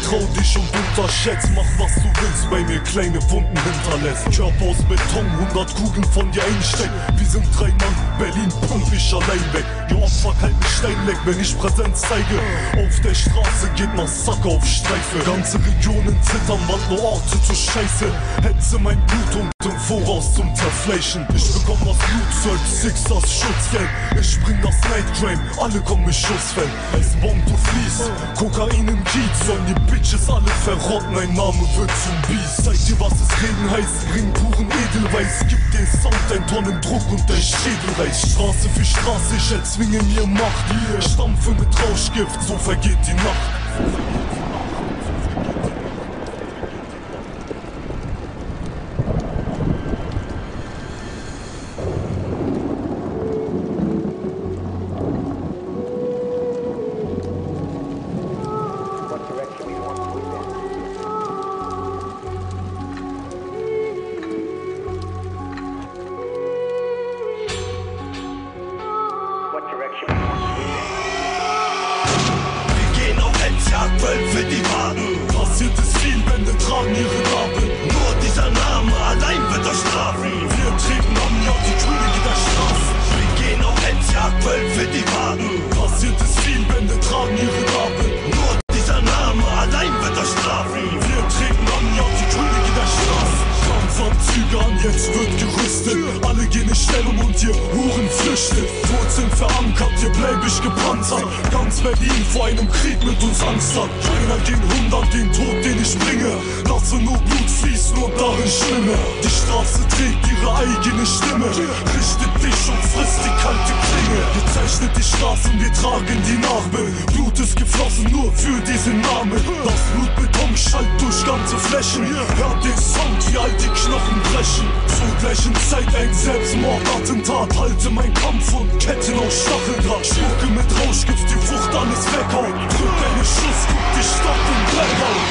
Trau dich und unterschätzt, mach was du willst, bei mir kleine Wunden hinterlässt. Körper aus Beton, 100 Kugeln von dir einstecken. Wir sind 3 Mann, Berlin, Punkt, ich allein weg. Ihr Opfer kalten Stein leck, wenn ich Präsenz zeige. Auf der Straße geht Massaker auf Streife. Ganze Regionen zittern, Mann, nur Orte zur Scheiße. Hetze mein Blut und im Voraus zum Zerfleischen. Ich bekomm das Blut, 12 Sixers Schutzgeld. Ich spring das Nightcrane, alle kommen mit Schussfeld. Es bombt, du fließt, Kokain im Kiez. Sollen die Bitches alle verrotten, ein Name wird zum Biest. Zeig dir, was es Reden heißt, bring puren Edelweiß. Gib den Sound, ein Tonnen Druck und dein Schädel reißt. Straße für Straße, ich erzwinge mir Macht. Stampfe mit Rauschgift, so vergeht die Nacht. Für die Wagen passiert es viel, Bände tragen ihre Narben. Nur dieser Name allein wird euch strafen. Wir treten am Jahr die Könige der Straßen. Wir gehen auf Hetzjagd, für die Wagen. Passiert es viel, Bände tragen ihre Narben. Nur dieser Name allein wird euch strafen. Wir treten am Jahr die Könige der Straßen. Kampfanzüge an, jetzt wird gerüstet. Alle gehen in Stellung und ihr Huren flüchtet. Wurzeln verankert, hier bleib ich gepanzert. Ganz Berlin vor einem Krieg mit uns Angst hat. Einer gegen 100, den Tod, den ich bringe. Lasse nur Blut fließen und darin schwimme. Die Straße trägt ihre eigene Stimme. Richtet dich und frisst die kalte Klinge. Wir zeichnet die Straßen, wir tragen die Narben. Blut ist geflossen nur für diesen Namen. Das Blutbeton schallt durch ganze Flächen. Hört den Sound, wie all die Knochen brechen. Zur gleichen Zeit ein Selbstmordattentat. Halte mein Kampf und Ketten aus Stacheldraht. Spucke mit Rauschgift, die Wucht alles weghaut. Drück einen Schuss, guck die Stadt und Blackout.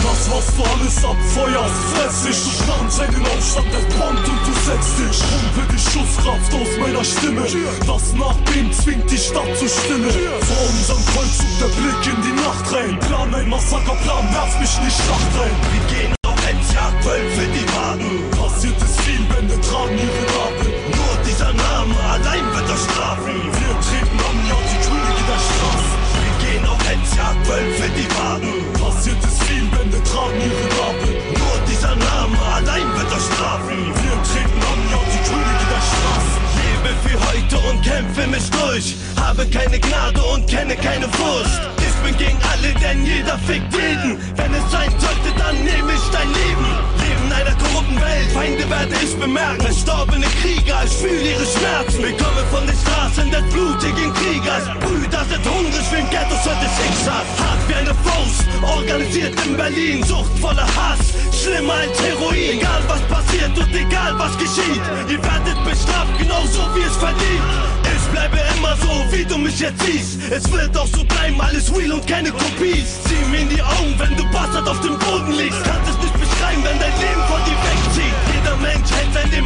Das, was du alles abfeuerst, fress ich. Du planst einen Aufstand, der kommt und du setzt dich. Pumpe die Schusskraft aus meiner Stimme. Das Nachbeben zwingt die Stadt zur Stille. Vor unserem Kreuzzug der Blick in die Nacht rein. Plan ein Massakerplan, werf mich in die Schlacht rein. Wir gehen auf Hetzjagd, für die Wagen. Passiert es viel, Bände tragen ihre Narben. Nur dieser Name allein wird euch strafen. Wir treten am Jahr die Könige der Straßen. Wir gehen auf Hetzjagd, für die Wagen. Passiert es viel, Bände tragen ihre Narben. Nur dieser Name allein wird euch strafen. Wir treten am Jahr die Könige der Straßen. Lebe für heute und kämpfe mich durch. Habe keine Gnade und kenne keine Furcht. Ich bin gegen alle, denn jeder fickt jeden. Wenn es sein sollte, dann nehme ich dein Leben. Leben in einer korrupten Welt, Feinde werde ich bemerken. Verstorbene Krieger, ich fühle ihre Schmerzen. Wir kommen von den Straßen des blutigen Kriegers. Brüder sind hungrig wie im Ghetto des Schicksals. Hart wie eine Faust, organisiert in Berlin. Suchtvoller Hass, schlimmer als Heroin. Egal was passiert und egal was geschieht, ihr werdet bestraft, genauso wie es verdient. Ich bleibe immer so, wie du mich jetzt siehst. Es wird auch so bleiben, alles real und keine Kopies. Sieh mir in die Augen, wenn du Bastard auf dem Boden liegst. Kannst es nicht beschreiben, wenn dein Leben von dir wegzieht. Jeder Mensch hält sein Leben